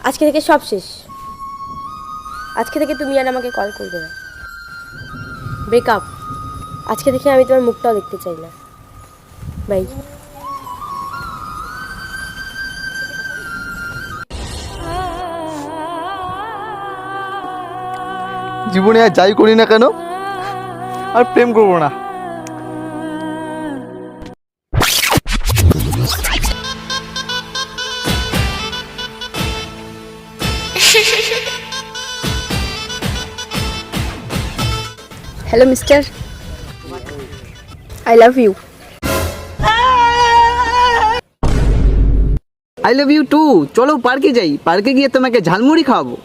আজকে থেকে সব শেষ। আজকে থেকে তুমি আর আমাকে কল করবে না। ব্রেকআপ। আজকে থেকে আমি তোমার মুখটাও দেখতে চাই না। বাই। জীবনে আর যাই করি না কেন আর প্রেম করবো না। Hello mister, I love you. I love you too. চলো পার্কে যাই, পার্কে গিয়ে তোমাকে ঝালমুড়ি খাওয়াবো।